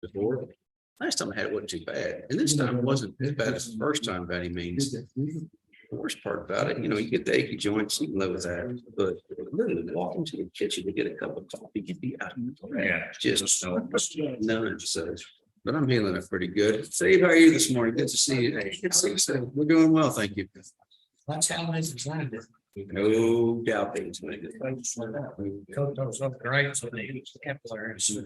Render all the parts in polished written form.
before. Last time I had it wasn't too bad, and this time it wasn't as bad as the first time by any means. The worst part about it, you get the achy joints, you can live with that, but literally walk into the kitchen to get a cup of coffee, you'd be out. Just none, so. But I'm healing it pretty good. Steve, how are you this morning? Good to see you. Hey, good to see you, sir. We're doing well, thank you. That's how I designed it. No doubt that it's made it. Coat those up great, so they use the capillaries.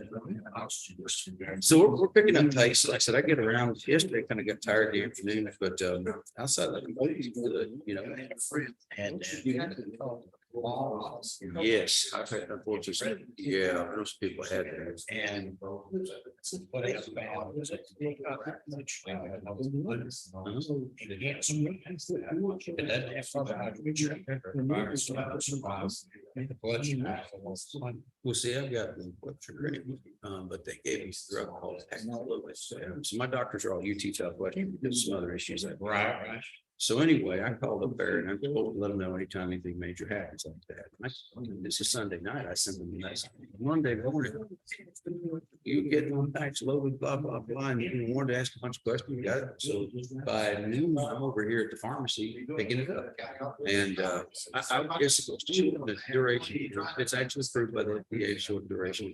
So we're picking up pace. Like I said, I get around yesterday, kind of got tired in the afternoon, but outside of that, it's good, And Yes, I've had unfortunately, yeah, most people had that. and what else about was it? It doesn't have further hydration. Well, see, I've got the blood sugar in it, but they gave me a drug called Paxlovid. So my doctors are all UT Southwestern because of some other issues. Right. So anyway, I called up there and I'm told to let them know anytime anything major happens like that. This is Sunday night. I send them a message. Monday morning, you get on Paxlovid, blah, blah, blah, and you wanted to ask a bunch of questions. You got it. So by noon, I'm over here at the pharmacy picking it up. And I guess it goes to show the duration. It's actually approved by the FDA, short duration.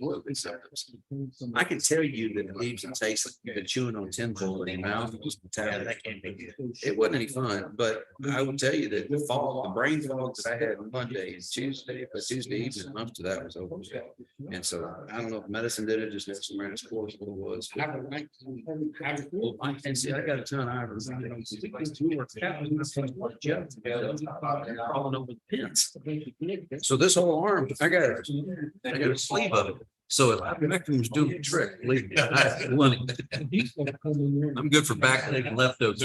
I can tell you that it leaves a taste like you've been chewing on tinfoil in your mouth. It wasn't any fun. But I will tell you that the brain fog that I had on Monday and Tuesday, but Tuesday evening, most of that was over. And so I don't know if medicine did it, just let some ran its course, what it was. Well, I can see, I got a ton of ivory. Crawling over the pins. So this whole arm, I got a sleeve of it. So if ivermectin was doing the trick, believe me, I'm good for backache and leftovers.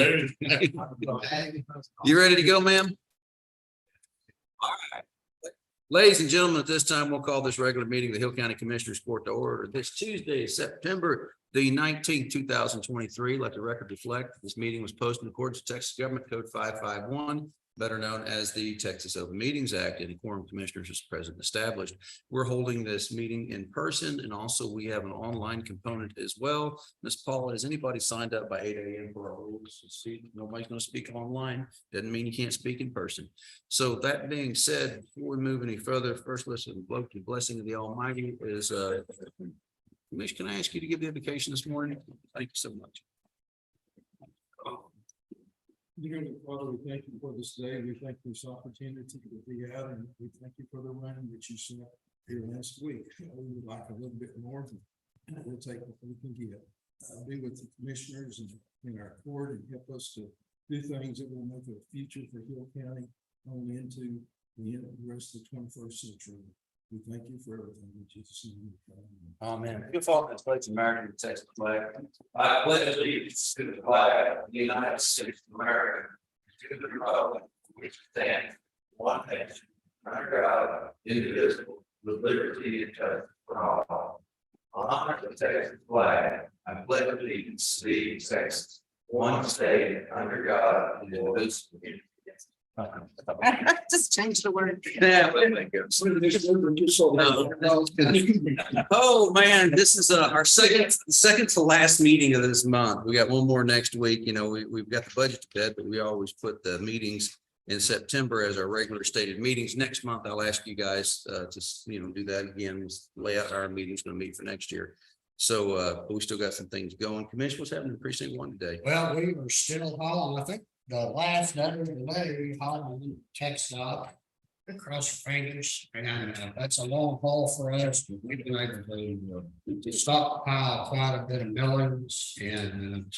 You ready to go, ma'am? All right. Ladies and gentlemen, at this time, we'll call this regular meeting of the Hill County Commissioners Court to order this Tuesday, September the 19th, 2023. Let the record reflect this meeting was posted in accordance with Texas Government Code 551. Better known as the Texas Open Meetings Act, and the quorum of commissioners is present established. We're holding this meeting in person, and also we have an online component as well. Ms. Paula, has anybody signed up by 8 a.m. for our rules? See, nobody's going to speak online. Doesn't mean you can't speak in person. So that being said, before we move any further, first listen, the blessing of the Almighty is. Commissioner, can I ask you to give the invocation this morning? Thank you so much. Dear Father, we thank you for this day. We thank you for this opportunity to be out, and we thank you for the rain that you sent here last week. We would like a little bit more, and we'll take what we can get. Be with the commissioners and in our court and help us to do things that will make a future for Hill County on into the rest of the 21st century. We thank you for everything in Jesus' name. Amen. Good fault in place American Texas flag. I pledge allegiance to the flag of the United States of America, to the republic which stands one nation, under God, indivisible, with liberty and justice for all. On honor of the Texas flag, I pledge allegiance to the Texas, one state under God, indivisible. Just change the word. Oh, man, this is our second to last meeting of this month. We got one more next week. We've got the budget to bed, but we always put the meetings in September as our regular stated meetings. Next month, I'll ask you guys to do that again, lay out our meetings going to meet for next year. So but we still got some things going. Commissioner, what's happening in precinct 1 today? Well, we were still hauling, I think the last letter of the day, hauling text up across the fingers, and that's a long haul for us. We've been able to stockpile quite a bit of millings, and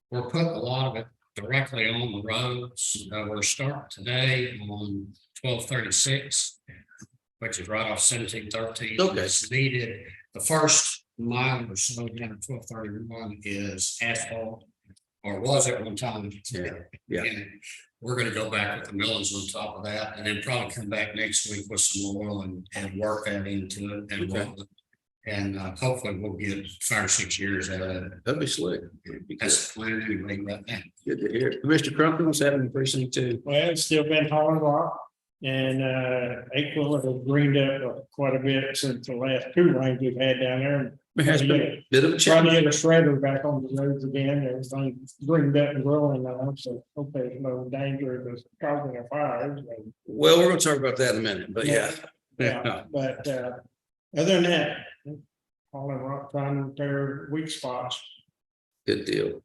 we're putting a lot of it directly on the roads. We're starting today on 1236, which is right off 1713. Okay. It's needed. The first mile or so down 1231 is asphalt, or was at one time. Yeah. And we're gonna go back with the millings on top of that, and then probably come back next week with some oil and work that into it and Okay. roll it. And hopefully we'll get 5 or 6 years out of it. That'd be slick. That's the plan anyway right now. Good to hear. Commissioner Crumpton, what's happening in precinct 2? Well, it's still been hauling rock, and April has greened up quite a bit since the last 2 rains we've had down there. Has been a bit of a Trying to challenge. get a shredder back on the roads again, everything greened up and growing now, so hope there's no danger of causing a fire. Well, we're gonna talk about that in a minute, but yeah. Yeah, but other than that, all in rock trying to repair weak spots. Good deal.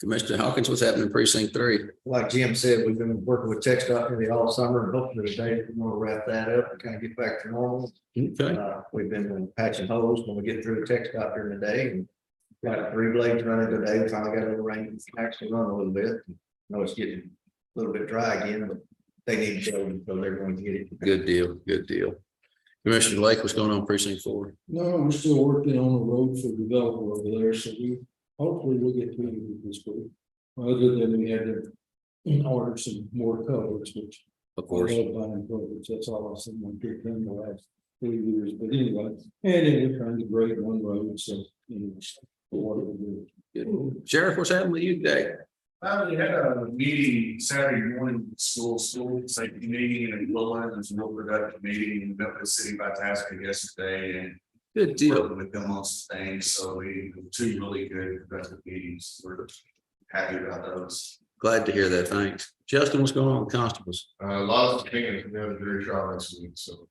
Commissioner Hawkins, what's happening in precinct 3? Like Jim said, we've been working with Tech Dot nearly all summer, and hopefully today we're gonna wrap that up and kind of get back to normal. Okay, We've been patching holes when we get through Tech Dot during the day, and got 3 blades running today. We finally got a little rain to actually run a little bit. I know it's getting a little bit dry again, but they need to go, so they're going to get it. good deal, good deal. Commissioner Lake, what's going on in precinct 4? No, we're still working on the road for developer over there, so hopefully we'll get to it this week. Other than we had to order some more covers, which. Of course. I love buying covers. That's all I've seen them get done the last 3 years, but anyway, and then we're trying to grade one road, so, water will do. Good. Sheriff, what's happening with you today? We had a meeting Saturday morning, school safety meeting and Lowen, it was a real productive meeting in Memphis City by Tasca yesterday and. Good deal. Working with them on some things, so we had 2 really good productive meetings, we're happy about those. Glad to hear that. Thanks. Justin, what's going on with constables? A lot of things we have a jury trial next week, so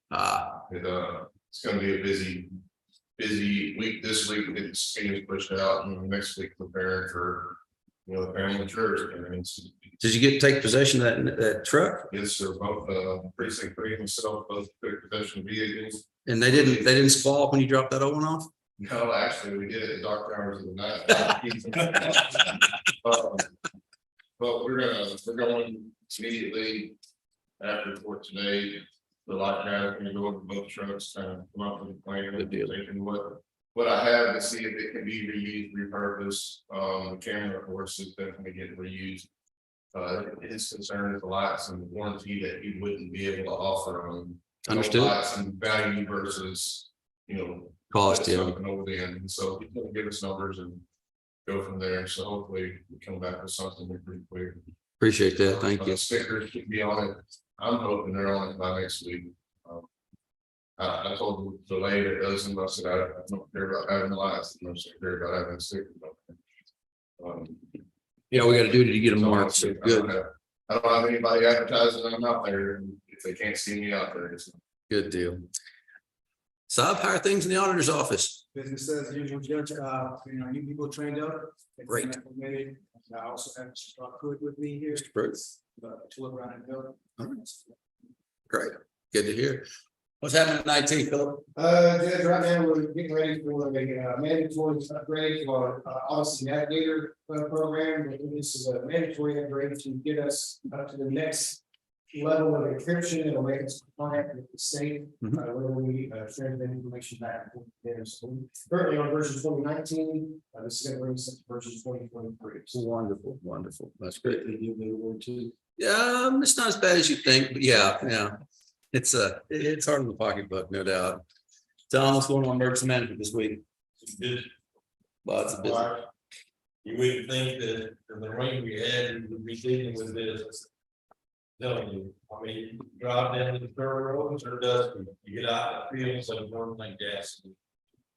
it's gonna be a busy week this week, it's getting pushed out, and next week preparing for, the family church. Did you take possession of that truck? Yes, sir, both precinct 3 and myself both took possession of vehicles. And they didn't squall when you dropped that old one off? No, actually, we did it in dark hours of the night. But we're going immediately after court today. The light guy is gonna go over both trucks, kind of come up with a plan. Good deal. And what I have to see if it can be reused, repurposed. The camera, of course, is definitely getting reused. His concern is the lights and warranty that he wouldn't be able to offer on. Understood. Lights and value versus, Cost, yeah. something over the end, and so he's gonna give us numbers and go from there, so hopefully we come back with something pretty quick. Appreciate that. Thank you. Stickers should be on it, I'm hoping they're on it by next week. I told the lady that does them, I said, I don't care about having the lights, I don't care about having stickers. Yeah, we got to do it to get them So marked. So good, I don't have anybody advertising that I'm out there, and if they can't see me out there, it's. good deal. Saab, how are things in the auditor's office? Business as usual, Judge, new people trained up. Great. I also have Scott Hood with me here, Mr. Bruce. to look around and go. Great. Good to hear. What's happening at IT, Philip? Judge, right now, we're getting ready for a mandatory upgrade for Odyssey Navigator program. This is a mandatory upgrade to get us up to the next level of encryption. It'll make us compliant with the state, where we share the information back and forth there. So currently on version 2019, this is going to bring us up to version 2023. So Wonderful, wonderful. That's great. They give me a word too. It's not as bad as you think, but yeah. It's hard in the pocketbook, no doubt. Tom, what's going on in emergency management this week? Lots of business. You wouldn't think that the rain we had, we would be dealing with this. Telling you, I mean, you drive down the dirt roads or dusty, you get out in the fields and burn like gas.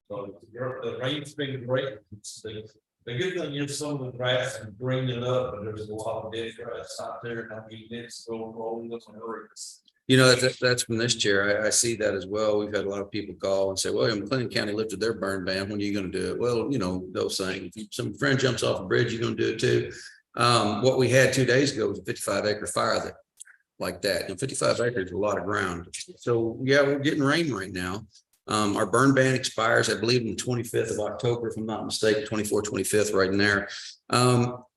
So the rain's been great. The good thing is some of the grass is greening up, but there's a lot of dead grass out there, and I mean, it's going rolling up and hurries. That's from this chair. I see that as well. We've had a lot of people call and say, well, McLennan County lifted their burn ban. When are you going to do it? Well, those things. If some friend jumps off a bridge, you're going to do it too. What we had 2 days ago was a 55-acre fire like that. And 55 acres is a lot of ground. So yeah, we're getting rain right now. Our burn ban expires, I believe, on the 25th of October, if I'm not mistaken, 24th, 25th, right in there.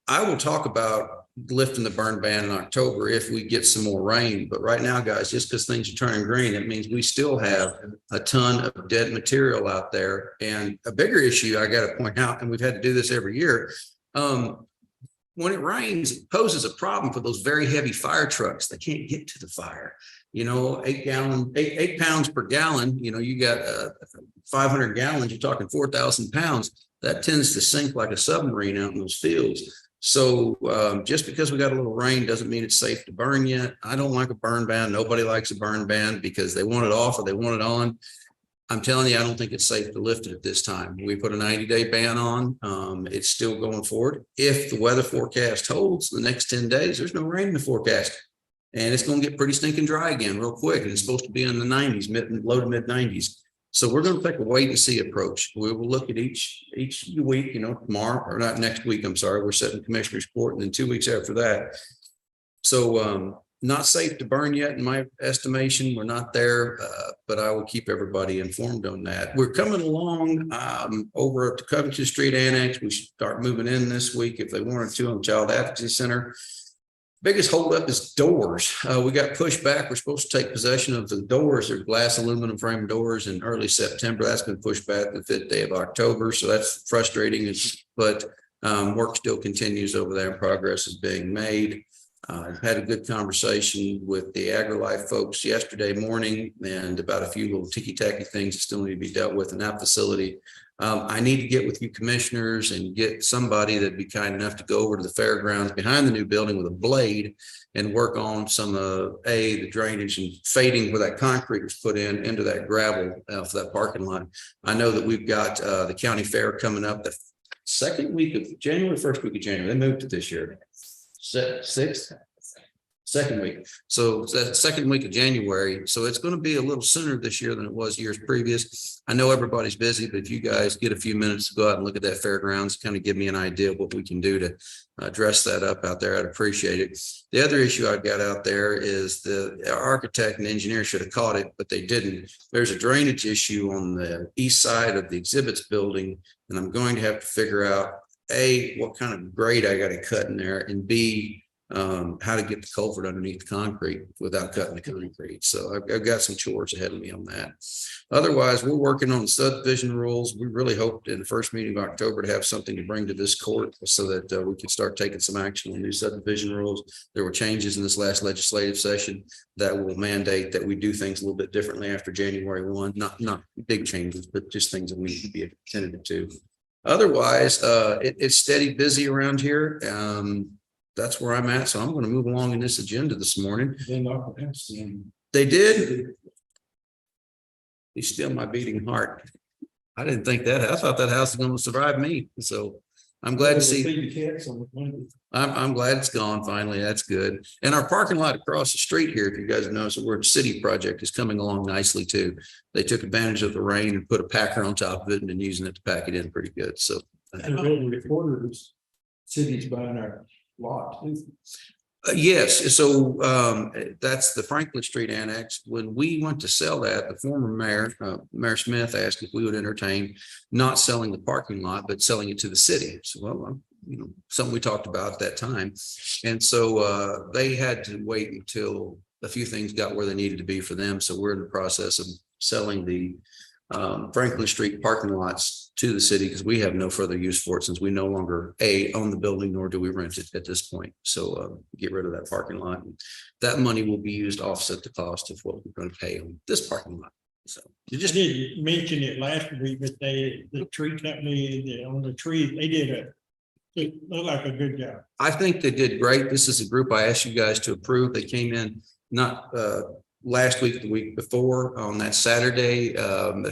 I will talk about lifting the burn ban in October if we get some more rain. But right now, guys, just because things are turning green, it means we still have a ton of dead material out there. And a bigger issue I got to point out, and we've had to do this every year, when it rains, it poses a problem for those very heavy fire trucks. They can't get to the fire. 8 pounds per gallon, you got 500 gallons, you're talking 4,000 pounds. That tends to sink like a submarine out in those fields. So just because we got a little rain doesn't mean it's safe to burn yet. I don't like a burn ban. Nobody likes a burn ban because they want it off or they want it on. I'm telling you, I don't think it's safe to lift it at this time. We put a 90-day ban on. It's still going forward. If the weather forecast holds the next 10 days, there's no rain in the forecast. And it's going to get pretty stinking dry again real quick. And it's supposed to be in the 90s, low to mid 90s. So we're going to take a wait and see approach. We will look at each week, tomorrow, or not next week. I'm sorry. We're setting commissioner's court, and then 2 weeks after that. So not safe to burn yet, in my estimation. We're not there, but I will keep everybody informed on that. We're coming along over at the Covington Street Annex. We should start moving in this week if they wanted to on the Child Advocacy Center. Biggest holdup is doors. We got pushed back. We're supposed to take possession of the doors. They're glass aluminum frame doors in early September. That's been pushed back the 5th day of October. So that's frustrating, but work still continues over there and progress is being made. I've had a good conversation with the AgriLife folks yesterday morning and about a few little ticky-tacky things that still need to be dealt with in that facility. I need to get with you commissioners and get somebody that'd be kind enough to go over to the fairgrounds behind the new building with a blade and work on some the drainage and fading where that concrete was put into that gravel for that parking lot. I know that we've got the county fair coming up the second week of January, first week of January. They moved it this year. Second week. So it's that second week of January. So it's going to be a little sooner this year than it was years previous. I know everybody's busy, but if you guys get a few minutes to go out and look at that fairgrounds, kind of give me an idea of what we can do to dress that up out there, I'd appreciate it. The other issue I've got out there is the architect and engineer should have caught it, but they didn't. There's a drainage issue on the east side of the exhibits building, and I'm going to have to figure out A, what kind of grade I got to cut in there, and B, how to get the culvert underneath the concrete without cutting the concrete. So I've got some chores ahead of me on that. Otherwise, we're working on the subdivision rules. We really hoped in the first meeting of October to have something to bring to this court so that we could start taking some action on new subdivision rules. There were changes in this last legislative session that will mandate that we do things a little bit differently after January 1. Not big changes, but just things that we need to be attentive to. Otherwise, it's steady busy around here. That's where I'm at. So I'm going to move along in this agenda this morning. They did. He's still my beating heart. I didn't think that. I thought that house was going to survive me. So I'm glad to see. I'm glad it's gone finally. That's good. And our parking lot across the street here, if you guys have noticed, the word city project is coming along nicely too. They took advantage of the rain and put a packer on top of it and been using it to pack it in pretty good. So Cities buying our lot. yes. So that's the Franklin Street Annex. When we went to sell that, the former mayor, Mayor Smith, asked if we would entertain not selling the parking lot, but selling it to the city. So, well, something we talked about at that time. And so they had to wait until a few things got where they needed to be for them. So we're in the process of selling the Franklin Street parking lots to the city because we have no further use for it since we no longer own the building, nor do we rent it at this point. So get rid of that parking lot. And that money will be used to offset the cost of what we're going to pay on this parking lot. So You just did mention it last week, but the tree company on the tree, it looked like a good job. I think they did great. This is a group I asked you guys to approve. They came in not last week, the week before on that Saturday,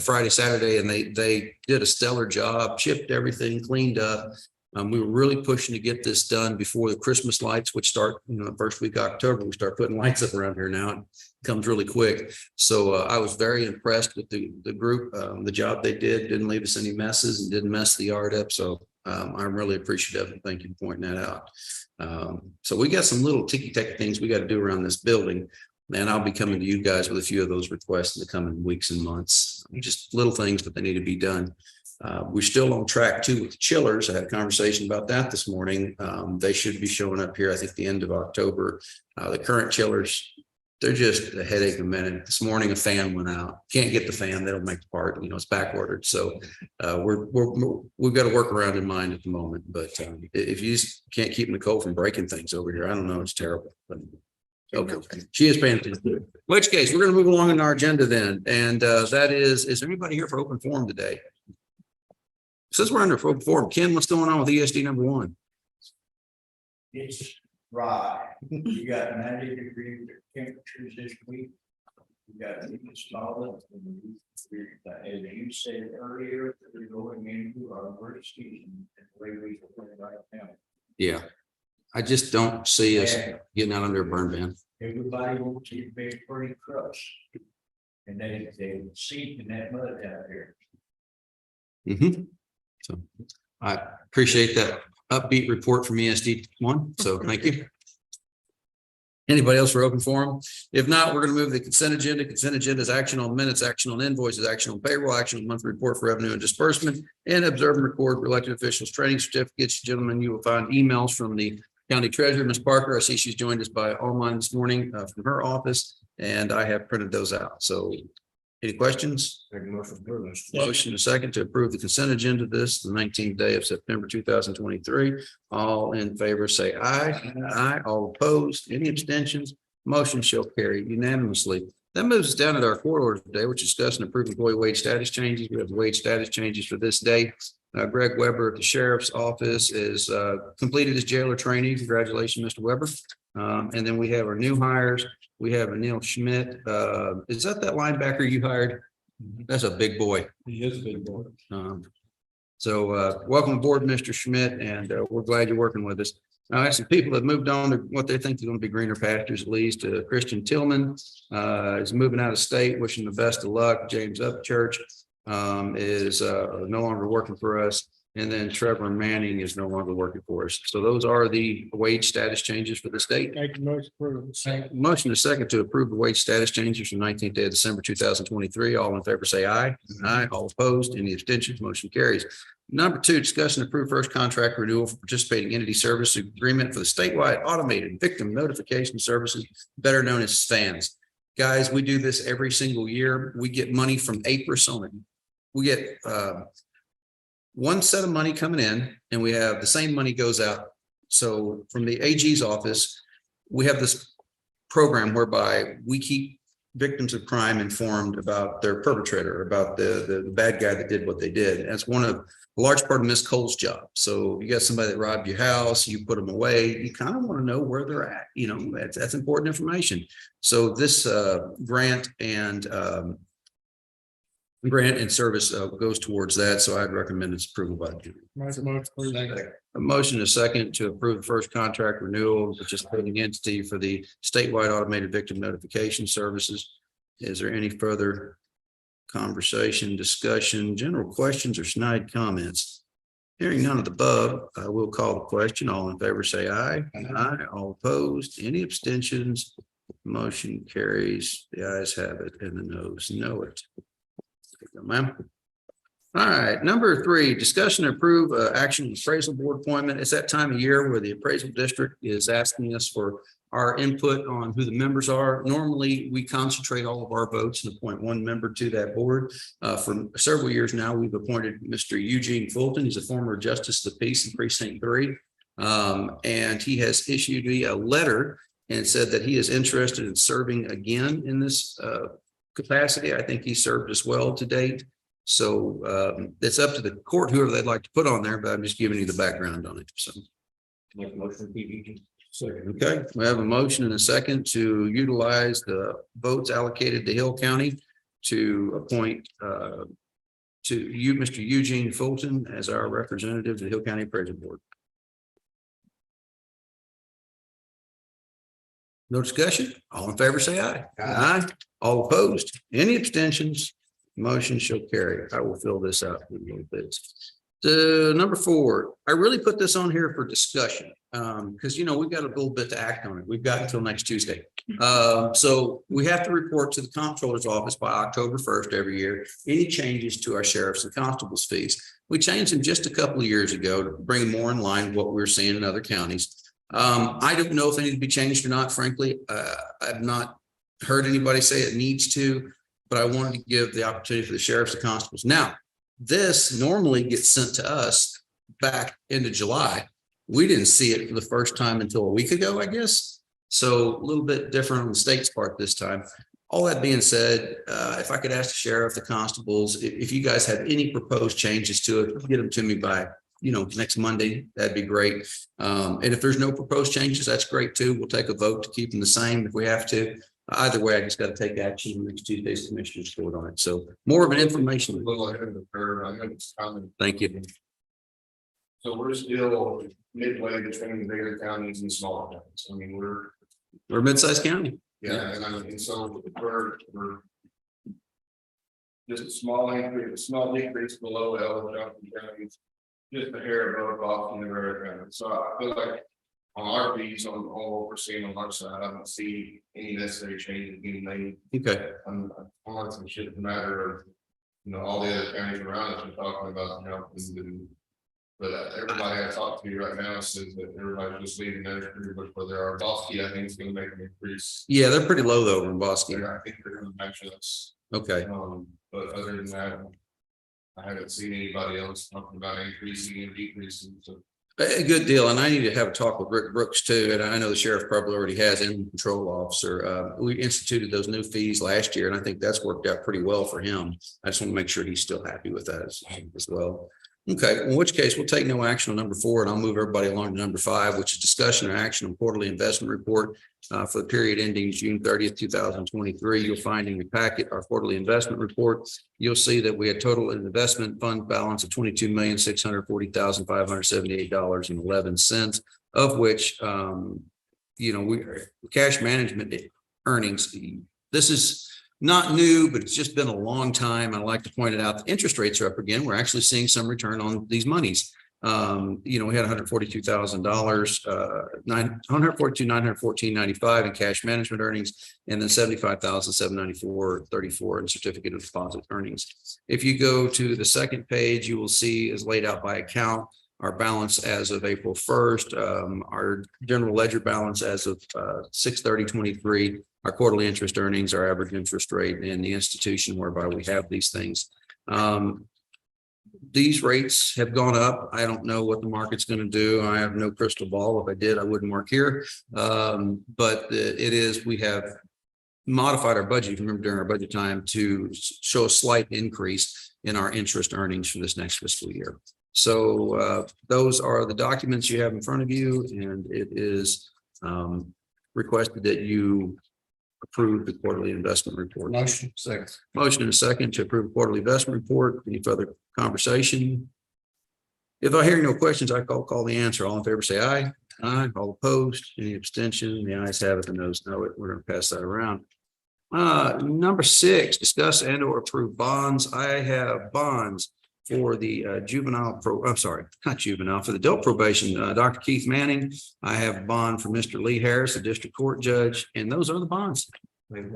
Friday, Saturday, and they did a stellar job, chipped everything, cleaned up. We were really pushing to get this done before the Christmas lights, which start, the first week of October. We start putting lights up around here now. It comes really quick. So I was very impressed with the group. The job they didn't leave us any messes and didn't mess the yard up. So I'm really appreciative and thank you for pointing that out. So we got some little ticky-tacky things we got to do around this building. And I'll be coming to you guys with a few of those requests in the coming weeks and months. Just little things, but they need to be done. We're still on track too with the chillers. I had a conversation about that this morning. They should be showing up here, I think, the end of October. The current chillers, they're just a headache a minute. This morning, a fan went out. Can't get the fan. They don't make the part. It's back ordered. So we've got a workaround in mind at the moment. But if you just can't keep Nicole from breaking things over here, I don't know. It's terrible. But okay, she is paying attention. In which case, we're going to move along in our agenda then. And that is there anybody here for open forum today? Since we're under open forum, Ken, what's going on with ESD number 1? It's dry. You got 90-degree temperatures this week. We got to install it. And as you said earlier, we're going into our worst season, and the way we are playing right now. Yeah. I just don't see us getting out under a burn ban. Everybody wants to be pretty crushed. And they seep in that mud out there. Mhm. So I appreciate that upbeat report from ESD one. So thank you. Anybody else for open forum? If not, we're going to move the consent agenda. Consent agenda is action on minutes, action on invoices, action on payroll, action on monthly report for revenue and disbursement, and observe and record for elected officials training certificates. Gentlemen, you will find emails from the county treasurer, Ms. Parker. I see she's joined us by online this morning from her office, and I have printed those out. So any questions? Motion a second to approve the consent agenda this, the 19th day of September 2023. All in favor, say aye. Aye. All opposed, any abstentions? Motion shall carry unanimously. That moves us down to our court order today, which is discuss and approve employee wage status changes. We have the wage status changes for this day. Greg Weber at the sheriff's office is completed his jailer training. Congratulations, Mr. Weber. And then we have our new hires. We have a Neil Schmidt. Is that linebacker you hired? That's a big boy. He is a big boy. So welcome aboard, Mr. Schmidt, and we're glad you're working with us. Now, I have some people that moved on to what they think is going to be greener pastures, at least. Christian Tillman is moving out of state, wishing the best of luck. James Upchurch is no longer working for us. And then Trevor Manning is no longer working for us. So those are the wage status changes for the state. Make the motion for Motion is second to approve the wage status changes from 19th day of December 2023. All in favor, say aye. Aye. All opposed, any abstentions? Motion carries. Number two, discuss and approve first contract renewal for participating entity service agreement for the statewide automated victim notification services, better known as STANS. Guys, we do this every single year. We get money from APRIS on it. We get one set of money coming in, and we have the same money goes out. So from the AG's office, we have this program whereby we keep victims of crime informed about their perpetrator, about the bad guy that did what they did. And it's one of a large part of Miss Cole's job. So you got somebody that robbed your house, you put them away, you kind of want to know where they're at. You know, that's important information. So this grant and service goes towards that. So I'd recommend its approval by the jury. A motion is second to approve the first contract renewal of participating entity for the statewide automated victim notification services. Is there any further conversation, discussion, general questions, or snide comments? Hearing none of the above, I will call the question. All in favor, say aye. Aye. All opposed, any abstentions? Motion carries. The ayes have it and the noes know it. Ma'am. All right, number three, discussion and approve action appraisal board appointment. It's that time of year where the appraisal district is asking us for our input on who the members are. Normally, we concentrate all of our votes and appoint one member to that board. For several years now, we've appointed Mr. Eugene Fulton. He's a former justice of the peace in precinct 3. And he has issued me a letter and said that he is interested in serving again in this capacity. I think he served us well to date. So it's up to the court, whoever they'd like to put on there, but I'm just giving you the background on it. So. Make a motion, PVG. Okay, we have a motion and a second to utilize the votes allocated to Hill County to appoint to you, Mr. Eugene Fulton, as our representative to the Hill County Appraisal Board. No discussion? All in favor, say aye. Aye. All opposed? Any abstentions? Motion shall carry. I will fill this out in a little bit. Number 4, I really put this on here for discussion because, you know, we've got a little bit to act on it. We've got until next Tuesday. So we have to report to the comptroller's office by October 1st every year, any changes to our sheriff's and constables fees. We changed them just a couple of years ago to bring more in line with what we're seeing in other counties. I don't know if they need to be changed or not, frankly. I've not heard anybody say it needs to, but I wanted to give the opportunity for the sheriffs and constables. Now, this normally gets sent to us back into July. We didn't see it for the first time until a week ago, I guess. So a little bit different on the state's part this time. All that being said, if I could ask the sheriff, the constables, if you guys have any proposed changes to it, get them to me by, you know, next Monday, that'd be great. And if there's no proposed changes, that's great too. We'll take a vote to keep them the same if we have to. Either way, I just got to take action next Tuesday's commissioner's court on it. So more of an information. A little ahead of the curve, I know it's coming. Thank you. So we're still midway between the bigger counties and smaller counties. I mean, We're a mid-sized county. yeah, and I mean, so we're. Just a small increase, a small decrease below Ellis Johnson County. Just a hair above Boston and Raritan County. So I feel like on our fees, on what we're seeing on our side, I don't see any necessary changes being made. Okay. On some shit matter of, you know, all the other counties around us are talking about, you know, but everybody I talk to right now says that everybody's just leaving theirs pretty much where they are. Bosque, I think is gonna make an increase. Yeah, they're pretty low though in Bosque. I think they're gonna match us. Okay. But other than that, I haven't seen anybody else talking about increasing and decreasing, so. A good deal. And I need to have a talk with Rick Brooks too. And I know the sheriff probably already has animal control officer. We instituted those new fees last year and I think that's worked out pretty well for him. I just want to make sure he's still happy with that as well. Okay, in which case we'll take no action on number 4 and I'll move everybody along to number 5, which is discussion or action on quarterly investment report for the period ending June 30th, 2023. You'll find in your packet our quarterly investment report. You'll see that we had total investment fund balance of $22,640,578.11, of which cash management earnings. This is not new, but it's just been a long time. I like to point it out. The interest rates are up again. We're actually seeing some return on these monies. We had $142,000, $914,914.95 in cash management earnings, and then $75,794.34 in certificate of deposit earnings. If you go to the second page, you will see is laid out by account our balance as of April 1st, our general ledger balance as of 6/30/23. Our quarterly interest earnings, our average interest rate in the institution whereby we have these things. These rates have gone up. I don't know what the market's going to do. I have no crystal ball. If I did, I wouldn't work here. But we have modified our budget, if you remember during our budget time, to show a slight increase in our interest earnings for this next fiscal year. So those are the documents you have in front of you, and it is requested that you approve the quarterly investment report. Motion. Second. Motion and a second to approve quarterly investment report. Any further conversation? If I hear no questions, I call the answer. All in favor, say aye. Aye. All opposed, any abstention? The ayes have it, the noes know it. We're going to pass that around. Number 6, discuss and or approve bonds. I have bonds for the for the adult probation, Dr. Keith Manning. I have a bond for Mr. Lee Harris, the district court judge, and those are the bonds. Good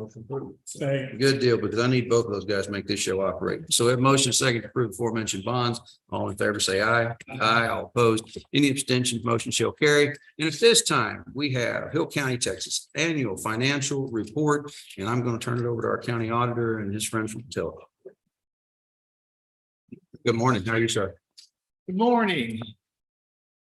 deal, because I need both of those guys to make this show operate. So we have motion second to approve aforementioned bonds. All in favor, say aye. Aye. All opposed. Any abstentions, motion shall carry. And at this time, we have Hill County, Texas annual financial report, and I'm going to turn it over to our county auditor and his friends from Patillo. Good morning. How are you, sir? Good morning.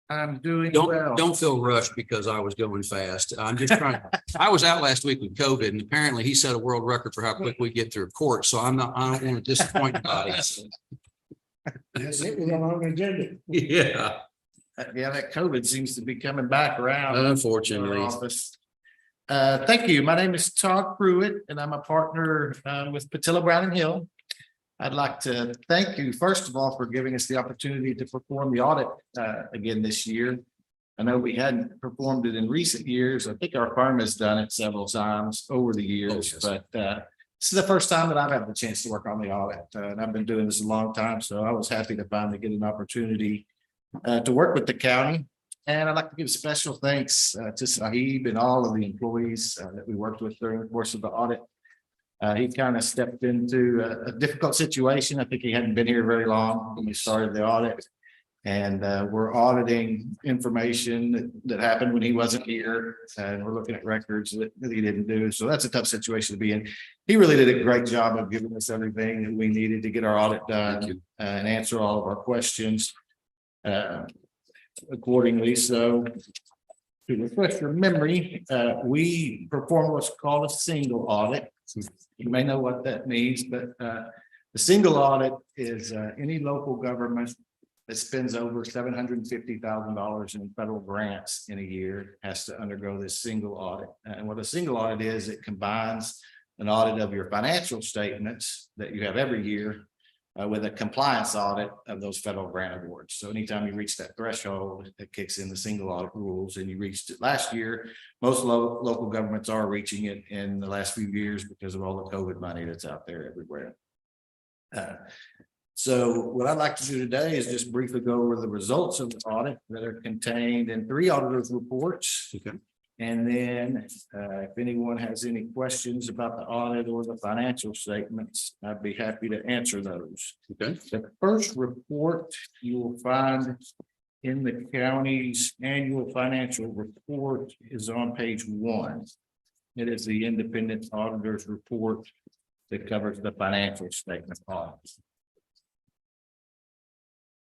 I'm doing well. Don't feel rushed because I was going fast. I'm just trying. I was out last week with COVID, and apparently he set a world record for how quick we get through court. So I don't want to disappoint anybody. Yes, it was on the agenda. Yeah. Yeah, that COVID seems to be coming back around. Unfortunately. our office. Thank you. My name is Todd Pruitt, and I'm a partner with Patillo Brown and Hill. I'd like to thank you, first of all, for giving us the opportunity to perform the audit again this year. I know we hadn't performed it in recent years. I think our firm has done it several times over the years, but this is the first time that I've had the chance to work on the audit. And I've been doing this a long time, so I was happy to finally get an opportunity to work with the county. And I'd like to give special thanks to Sahib and all of the employees that we worked with during the course of the audit. He kind of stepped into a difficult situation. I think he hadn't been here very long when we started the audit. And we're auditing information that happened when he wasn't here. And we're looking at records that he didn't do. So that's a tough situation to be in. He really did a great job of giving us everything that we needed to get our audit done and answer all of our questions accordingly. So to refresh your memory, we perform what's called a single audit. You may know what that means, but the single audit is any local government that spends over $750,000 in federal grants in a year has to undergo this single audit. And what a single audit is, it combines an audit of your financial statements that you have every year with a compliance audit of those federal grant awards. So anytime you reach that threshold, it kicks in the single audit rules, and you reached it last year. Most local governments are reaching it in the last few years because of all the COVID money that's out there everywhere. So what I'd like to do today is just briefly go over the results of the audit that are contained in 3 auditors' reports. Okay. And then if anyone has any questions about the audit or the financial statements, I'd be happy to answer those. Okay. The first report you will find in the county's annual financial report is on page 1. It is the independent auditor's report that covers the financial statement audit.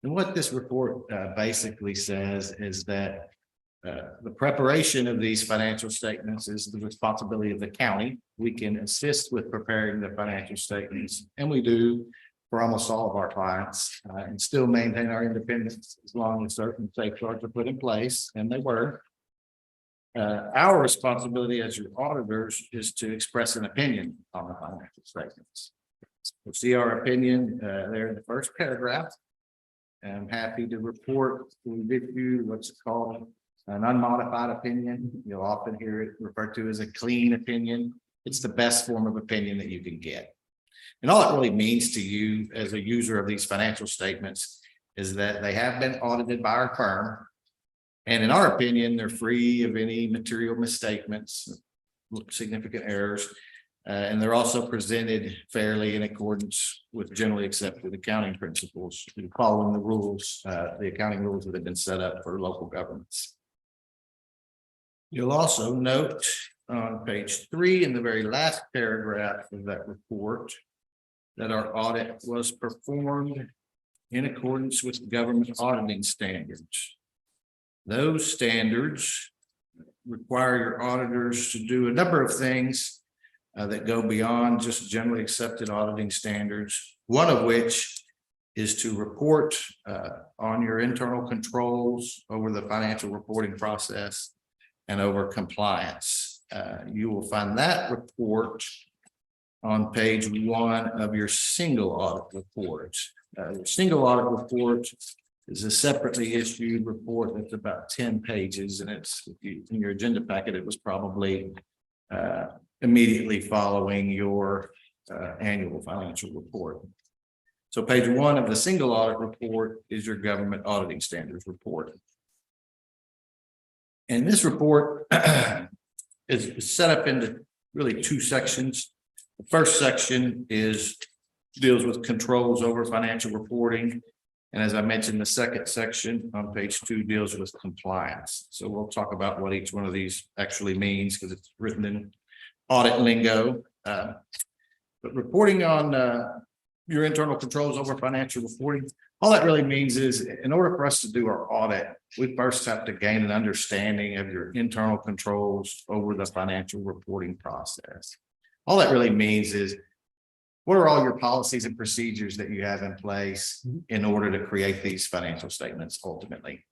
And what this report basically says is that the preparation of these financial statements is the responsibility of the county. We can assist with preparing the financial statements, and we do for almost all of our clients, and still maintain our independence as long as certain safeguards are put in place, and they were. Our responsibility as your auditors is to express an opinion on the financial statements. You'll see our opinion there in the first paragraph. I'm happy to report we give you what's called an unmodified opinion. You'll often hear it referred to as a clean opinion. It's the best form of opinion that you can get. And all it really means to you as a user of these financial statements is that they have been audited by our firm. And in our opinion, they're free of any material misstatements, significant errors. And they're also presented fairly in accordance with generally accepted accounting principles, following the rules, the accounting rules that have been set up for local governments. You'll also note on page 3 in the very last paragraph of that report that our audit was performed in accordance with government auditing standards. Those standards require your auditors to do a number of things that go beyond just generally accepted auditing standards, one of which is to report on your internal controls over the financial reporting process and over compliance. You will find that report on page 1 of your single audit report. The single audit report is a separately issued report that's about 10 pages, and it's in your agenda packet. It was probably immediately following your annual financial report. So page 1 of the single audit report is your government auditing standards report. And this report is set up into really 2 sections. The first section deals with controls over financial reporting. And as I mentioned, the second section on page 2 deals with compliance. So we'll talk about what each one of these actually means because it's written in audit lingo. But reporting on your internal controls over financial reporting, all that really means is in order for us to do our audit, we first have to gain an understanding of your internal controls over the financial reporting process. All that really means is what are all your policies and procedures that you have in place in order to create these financial statements ultimately?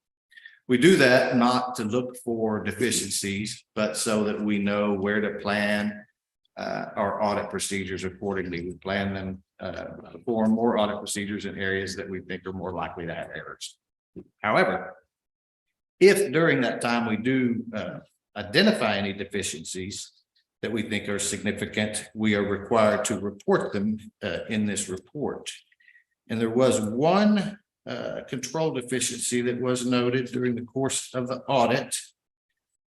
We do that not to look for deficiencies, but so that we know where to plan our audit procedures accordingly. We plan them for more audit procedures in areas that we think are more likely to have errors. However, if during that time we do identify any deficiencies that we think are significant, we are required to report them in this report. And there was one control deficiency that was noted during the course of the audit.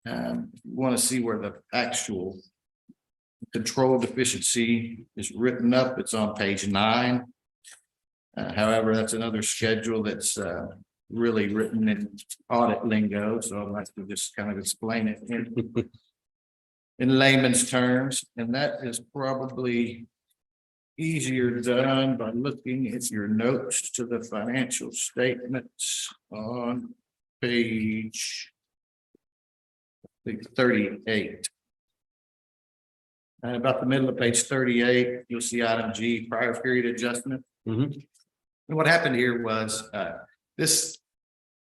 You want to see where the actual control deficiency is written up. It's on page 9. However, that's another schedule that's really written in audit lingo. So I'd like to just kind of explain it in layman's terms. And that is probably easier done by looking at your notes to the financial statements on page 38. And about the middle of page 38, you'll see item G, prior period adjustment. And what happened here was This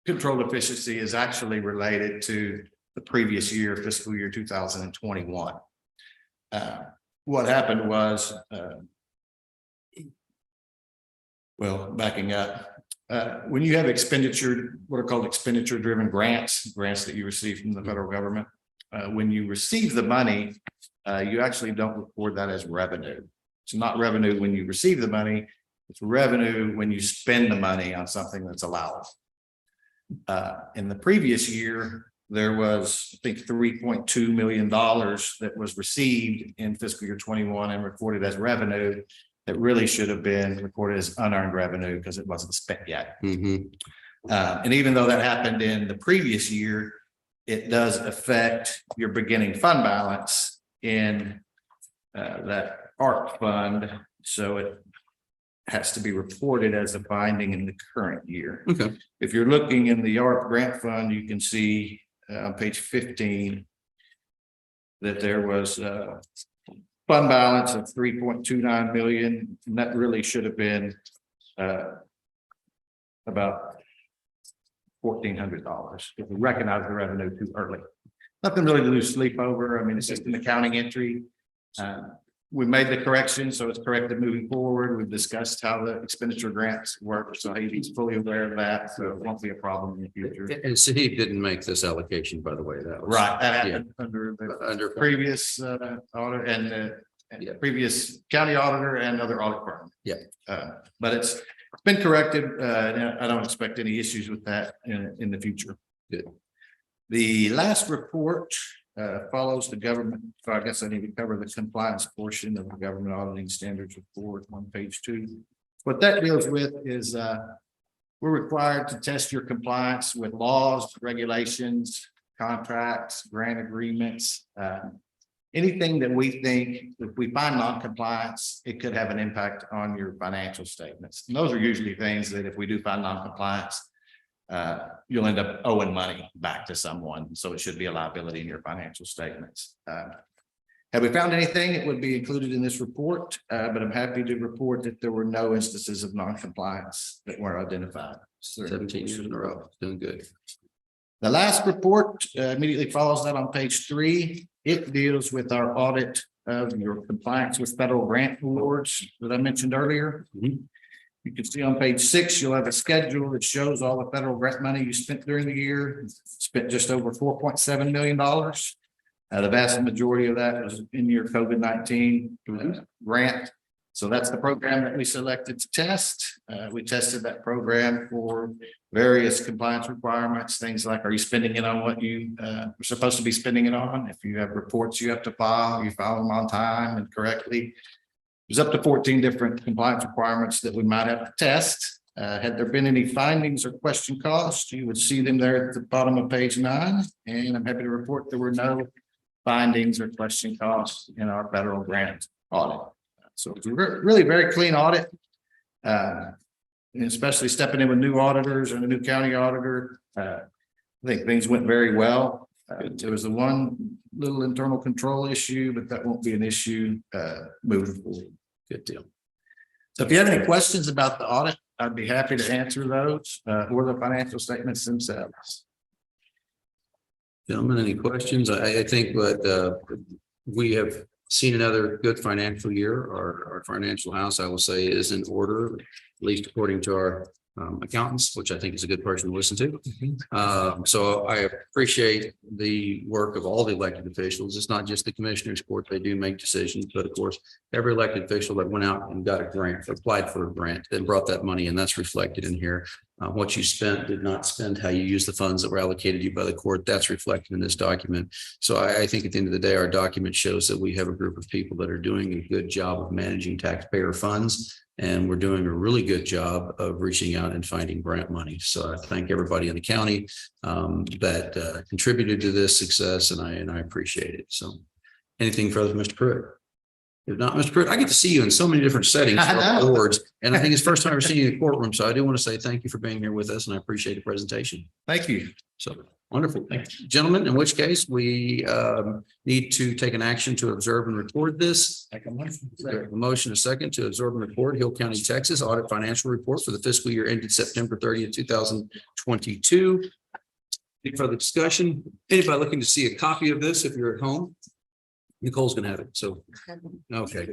control efficiency is actually related to the previous year, fiscal year 2021. What happened was, well, backing up, when you have expenditure, what are called expenditure-driven grants that you receive from the federal government, when you receive the money, you actually don't record that as revenue. It's not revenue when you receive the money, it's revenue when you spend the money on something that's allowed. In the previous year, there was, I think, $3.2 million that was received in fiscal year 21 and recorded as revenue that really should have been recorded as unearned revenue because it wasn't spent yet. And even though that happened in the previous year, it does affect your beginning fund balance in that ARP fund. So it has to be reported as a finding in the current year. Okay. If you're looking in the ARP grant fund, you can see on page 15 that there was fund balance of 3.29 million, and that really should have been about $1,400 if we recognize the revenue too early. Nothing really to lose sleep over. I mean, it's just an accounting entry. We made the correction, so it's corrected moving forward. We've discussed how the expenditure grants work, so he's fully aware of that, so it won't be a problem in the future. And Sahib didn't make this allocation, by the way. That was Right, that happened under under previous audit and previous county auditor and other audit firm. Yeah. But it's been corrected. I don't expect any issues with that in the future. Good. The last report follows the government. So I guess I need to cover the compliance portion of the government auditing standards report on page 2. What that deals with is we're required to test your compliance with laws, regulations, contracts, grant agreements, anything that we think if we find non-compliance, it could have an impact on your financial statements. And those are usually things that if we do find non-compliance, you'll end up owing money back to someone. So it should be a liability in your financial statements. Have we found anything? It would be included in this report, but I'm happy to report that there were no instances of non-compliance that were identified. 17 years in a row. Doing good. The last report immediately follows that on page 3. It deals with our audit of your compliance with federal grant awards that I mentioned earlier. You can see on page 6, you'll have a schedule that shows all the federal grant money you spent during the year. Spent just over $4.7 million. The vast majority of that was in your COVID-19 grant. So that's the program that we selected to test. We tested that program for various compliance requirements, things like, are you spending it on what you are supposed to be spending it on? If you have reports you have to file, you file them on time and correctly. There's up to 14 different compliance requirements that we might have to test. Had there been any findings or question costs, you would see them there at the bottom of page 9. And I'm happy to report there were no findings or question costs in our federal grant audit. So it's a really very clean audit. And especially stepping in with new auditors and a new county auditor. I think things went very well. There was the one little internal control issue, but that won't be an issue moving forward. Good deal. So if you have any questions about the audit, I'd be happy to answer those or the financial statements themselves. Gentlemen, any questions? I think that we have seen another good financial year. Our financial house, I will say, is in order, at least according to our accountants, which I think is a good person to listen to. So I appreciate the work of all the elected officials. It's not just the commissioners court. They do make decisions, but of course, every elected official that went out and got a grant, applied for a grant, then brought that money, and that's reflected in here. What you spent, did not spend, how you use the funds that were allocated to you by the court, that's reflected in this document. So I think at the end of the day, our document shows that we have a group of people that are doing a good job of managing taxpayer funds. And we're doing a really good job of reaching out and finding grant money. So I thank everybody in the county that contributed to this success, and I appreciate it. So anything further, Mr. Pruitt? If not, Mr. Pruitt, I get to see you in so many different settings for awards, and I think it's the first time I've seen you in the courtroom. So I do want to say thank you for being here with us, and I appreciate the presentation. Thank you. So Wonderful. Thank you, gentlemen, in which case we need to take an action to observe and record this. Like a month. A motion, a second to absorb and report Hill County, Texas audit financial report for the fiscal year ended September 30th, 2022. Any further discussion? Anybody looking to see a copy of this if you're at home? Nicole's gonna have it, so, okay.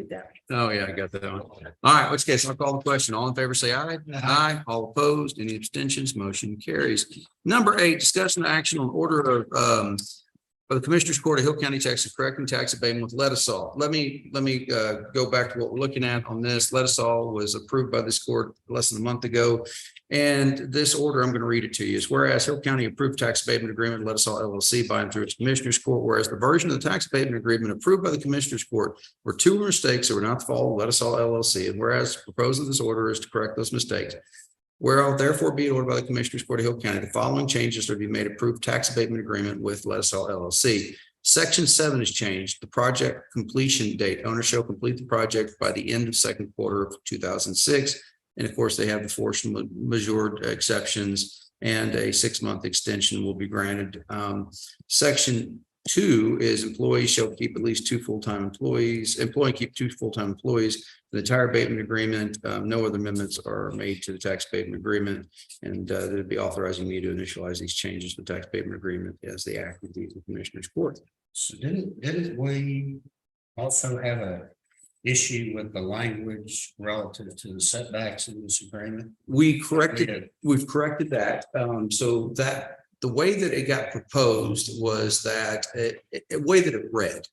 Oh, yeah, I got that one. All right, which case I'll call the question. All in favor, say aye. Aye. All opposed, any abstentions, motion carries. Number 8, discussion and action on order of the Commissioners Court of Hill County, Texas, correcting tax abatement with Letisol. Let me go back to what we're looking at on this. Letisol was approved by this court less than a month ago. And this order, I'm going to read it to you, is whereas Hill County approved tax abatement agreement with Letisol LLC by and through its Commissioners Court, whereas the version of the tax abatement agreement approved by the Commissioners Court were 2 mistakes that were not the fault of Letisol LLC, and whereas the proposal of this order is to correct those mistakes. Whereas therefore be it ordered by the Commissioners Court of Hill County, the following changes are to be made approved tax abatement agreement with Letisol LLC. Section 7 is changed. The project completion date, owner shall complete the project by the end of second quarter of 2006. And of course, they have the force majeure exceptions, and a 6-month extension will be granted. Section 2 is employees shall keep at least 2 full-time employees. Employee keep 2 full-time employees. The entire abatement agreement, no other amendments are made to the tax abatement agreement, and they'll be authorizing me to initialize these changes to the tax abatement agreement as they act with the Commissioners Court. So didn't we also have a issue with the language relative to the setbacks in this agreement? We've corrected that. So that the way that it got proposed was that a way that it read,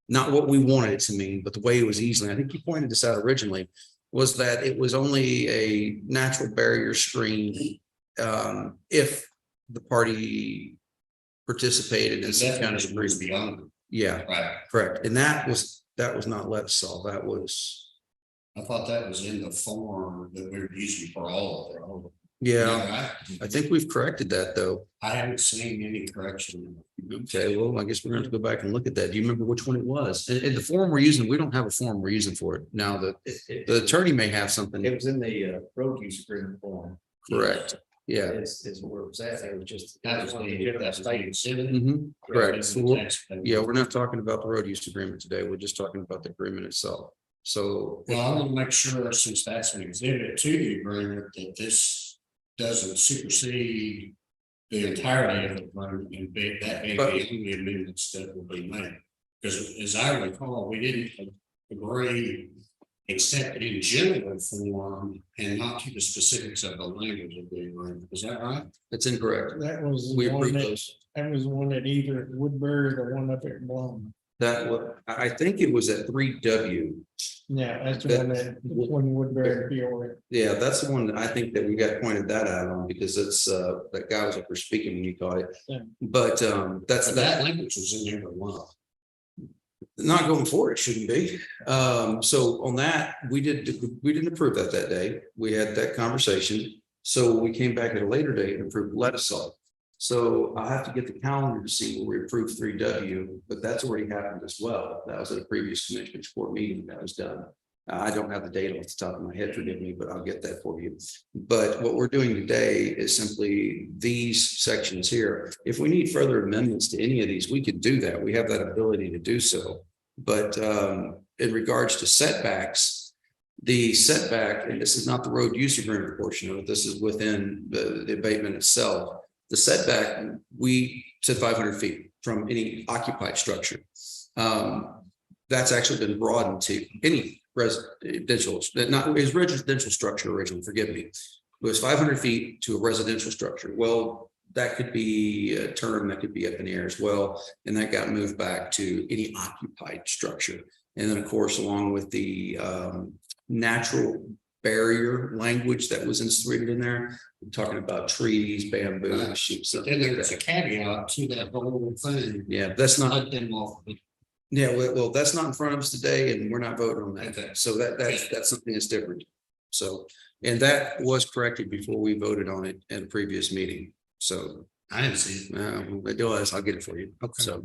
not what we wanted it to mean, but the way it was easily, I think you pointed this out originally, was that it was only a natural barrier screen if the party participated in some kind of agreement. Beyond. Yeah, Right. correct. And that was not Letisol. That was. I thought that was in the form that we were using for all of them. Yeah, I think we've corrected that though. I haven't seen any correction. Okay, well, I guess we're going to go back and look at that. Do you remember which one it was? And the form we're using, we don't have a form we're using for it. Now, the attorney may have something. It was in the road use agreement form. Correct. Yeah. Is where it was at. It was just. That was the Mhm. Correct. So yeah, we're not talking about the road use agreement today. We're just talking about the agreement itself. So. Well, I want to make sure, since that's an exhibit to the agreement, that this doesn't supersede the entirety of the agreement, and that may be the only amendments that will be made. Because as I recall, we didn't agree except in general form and not to the specifics of the language of the agreement. Is that right? That's incorrect. That was We the one approved that, those. that was one that either at Woodbury or one up at Blum. That was, I think it was at 3W. Yeah, that's the one that, when Woodbury Peoria. Yeah, that's the one that I think that we got pointed that out on, because it's that guy was up there speaking when you caught it. Yeah. But that's So that language was in there for a while. not going forward, it shouldn't be. So on that, we didn't approve that day. We had that conversation. So we came back at a later date and approved Letisol. So I have to get the calendar to see where we approved 3W, but that's already happened as well. That was at a previous Commissioners Court meeting that was done. I don't have the date off the top of my head, forgive me, but I'll get that for you. But what we're doing today is simply these sections here. If we need further amendments to any of these, we could do that. We have that ability to do so. But in regards to setbacks, the setback, and this is not the road use agreement portion of it, this is within the abatement itself. The setback, we said 500 feet from any occupied structure. That's actually been broadened to any residential, not his residential structure originally, forgive me. It was 500 feet to a residential structure. Well, that could be a term that could be up in the air as well. And that got moved back to any occupied structure. And then, of course, along with the natural barrier language that was inserted in there, we're talking about trees, bamboo, shoots. But then there's a caveat to that whole thing. Yeah, that's not. Cut them off. Yeah, well, that's not in front of us today, and we're not voting on that. Okay. So that's something that's different. So, and that was corrected before we voted on it in a previous meeting. So I didn't see it. it does. I'll get it for you. Okay. So,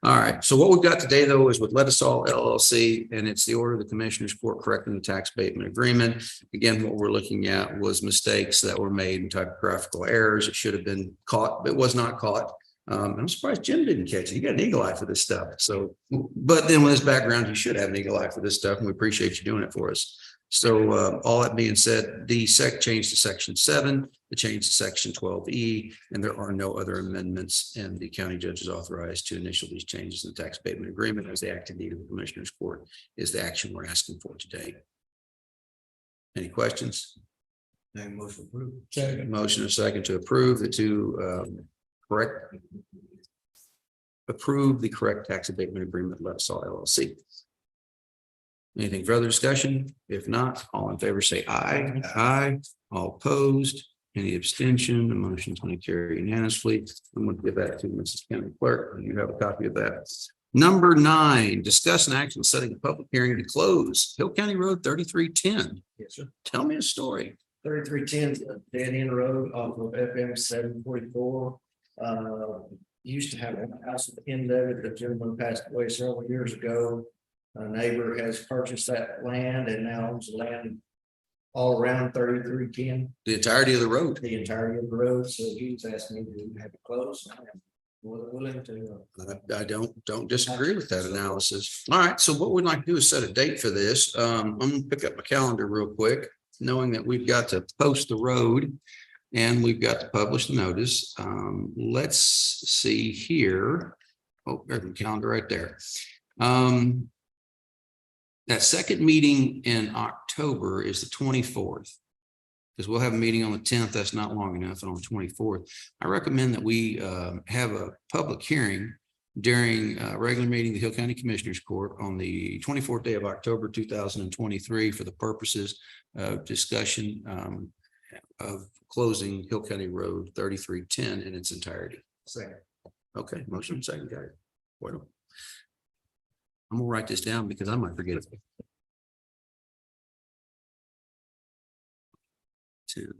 all right. So what we've got today, though, is with Letisol LLC, and it's the order of the Commissioners Court correcting the tax abatement agreement. Again, what we're looking at was mistakes that were made in typographical errors. It should have been caught, but it was not caught. I'm surprised Jim didn't catch it. He got an eagle eye for this stuff. So, but then with his background, you should have an eagle eye for this stuff, and we appreciate you doing it for us. So all that being said, the change to section 7, the change to section 12E, and there are no other amendments, and the county judge is authorized to initial these changes in the tax abatement agreement as the acting deed of the Commissioners Court is the action we're asking for today. Any questions? Motion approved. Second. Motion and a second to approve the two approve the correct tax abatement agreement with Levisaw LLC. Anything further discussion? If not, all in favor say aye. Aye. All opposed, any abstention, the motion's going to carry unanimously. I'm going to give that to Mrs. County Clerk. You have a copy of that. Number 9, discuss an action setting a public hearing to close Hill County Road 3310. Yes, sir. Tell me a story. 3310 dead end road off of FM 744. Used to have a house at the end of it. The gentleman passed away several years ago. A neighbor has purchased that land and now owns the land all around 3310, The entirety of the road. the entirety of the road. So he's asked me to have it closed. I am willing to. I don't disagree with that analysis. All right, so what we'd like to do is set a date for this. I'm gonna pick up my calendar real quick, knowing that we've got to post the road and we've got to publish the notice. Let's see here. Oh, there's the calendar right there. That second meeting in October is the 24th. Because we'll have a meeting on the 10th. That's not long enough. And on the 24th, I recommend that we have a public hearing during a regular meeting of the Hill County Commissioners Court on the 24th day of October 2023 for the purposes of discussion of closing Hill County Road 3310 in its entirety. Second. Okay, motion second, got it. Well, I'm gonna write this down because I might forget it. 2/24.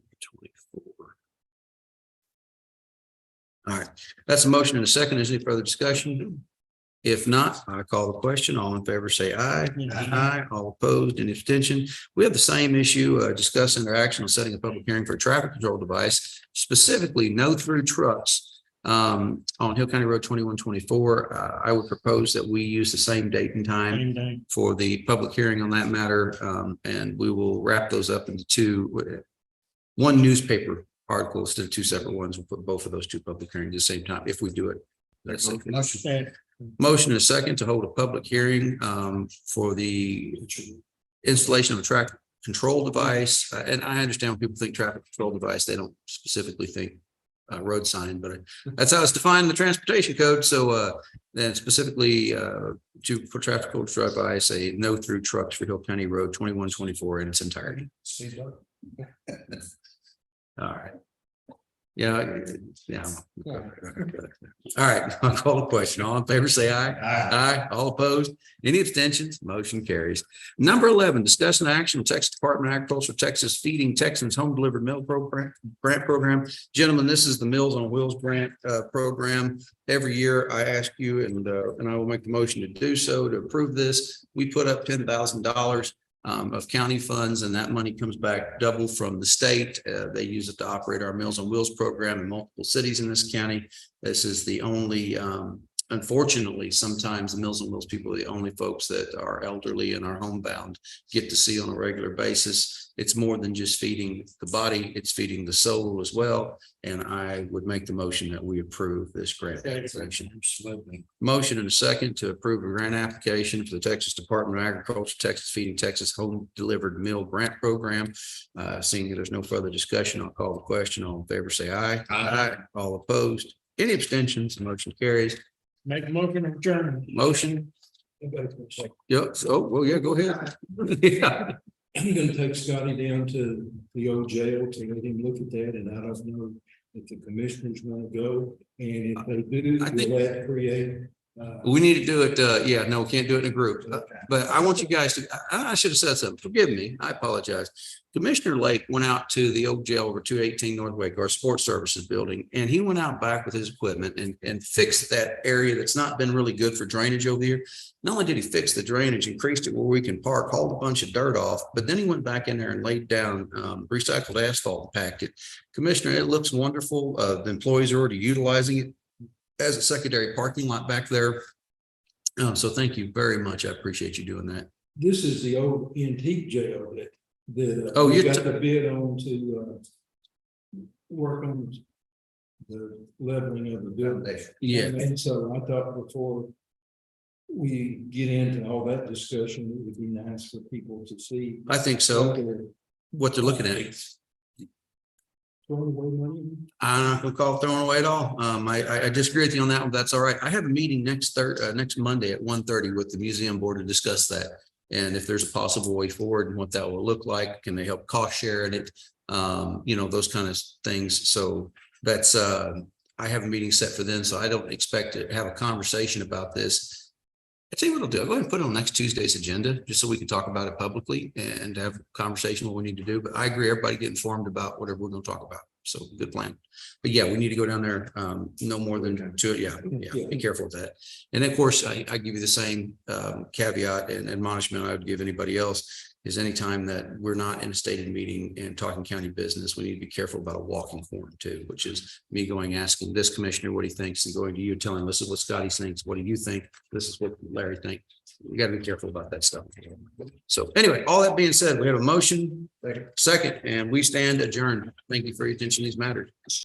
All right, that's a motion and a second. Is there any further discussion? If not, I call the question. All in favor, say aye. Aye. All opposed, any abstention? We have the same issue, discussing our action on setting a public hearing for a traffic control device, specifically no through trucks on Hill County Road 2124. I would propose that we use the same date and time Same day. for the public hearing on that matter. And we will wrap those up into one newspaper article instead of two separate ones. We'll put both of those two public hearings at the same time if we do it. That's it. Motion and a second to hold a public hearing for the installation of a traffic control device. And I understand when people think traffic control device, they don't specifically think road sign, but that's how it's defined in the transportation code. So then specifically for traffic control device, a no through trucks for Hill County Road 2124 in its entirety. All right. Yeah. All right, I'll call the question. All in favor, say aye. Aye. All opposed? Any abstentions? Motion carries. Number 11, discuss an action with Texas Department of Agriculture, Texas Feeding Texans Home Delivered Meal Program grant program. Gentlemen, this is the Meals on Wheels grant program. Every year I ask you, and I will make the motion to do so, to approve this. We put up $10,000 of county funds, and that money comes back double from the state. They use it to operate our Meals on Wheels program in multiple cities in this county. This is the only, unfortunately, sometimes the Meals on Wheels people are the only folks that are elderly and are homebound get to see on a regular basis. It's more than just feeding the body, it's feeding the soul as well. And I would make the motion that we approve this grant application. Motion and a second to approve a grant application for the Texas Department of Agriculture, Texas Feeding Texas Home Delivered Meal Grant Program. Seeing that there's no further discussion, I'll call the question. All in favor, say aye. Aye. All opposed? Any abstentions? Motion carries. Make a motion to adjourn. Motion. Yep. Oh, well, yeah, go ahead. Yeah. I'm gonna take Scotty down to the old jail to let him look at that, and I don't know if the commissioners want to go, and if they do, I think- will that create? We need to do it. Yeah, no, we can't do it in a group. But I want you guys to, I should have said something. Forgive me. I apologize. Commissioner Lake went out to the old jail over 218 North Wake, our sports services building, and he went out back with his equipment and fixed that area that's not been really good for drainage over here. Not only did he fix the drainage, increased it where we can park, hauled a bunch of dirt off, but then he went back in there and laid down recycled asphalt and packed it. Commissioner, it looks wonderful. The employees are already utilizing it. as a secondary parking lot back there. So thank you very much. I appreciate you doing that. This is the old antique jail that. Oh, we you got took- the bid on to, work on the leveling of the building. Yeah, And so I thought before we get into all that discussion, it would be nice for people to see. I think so. What they're looking at. Throwing away money. I'm not gonna call it throwing away at all. I disagree with you on that one. That's all right. I have a meeting next Monday at 1:30 with the museum board to discuss that. And if there's a possible way forward and what that will look like, can they help cost share in it? Those kind of things. So that's, I have a meeting set for then, so I don't expect to have a conversation about this. I tell you what I'll do. I'll go ahead and put it on next Tuesday's agenda, just so we can talk about it publicly and have a conversation what we need to do. But I agree, everybody get informed about whatever we're gonna talk about. So good plan. But yeah, we need to go down there, no more than two. Yeah, be careful with that. And of course, I give you the same caveat and admonishment I would give anybody else. Is anytime that we're not in a stated meeting and talking county business, we need to be careful about a walking forum too, which is me going, asking this commissioner what he thinks and going to you, telling, this is what Scotty thinks. What do you think? This is what Larry thinks. We got to be careful about that stuff. So anyway, all that being said, we have a motion, second, and we stand adjourned. Thank you for your attention to these matters.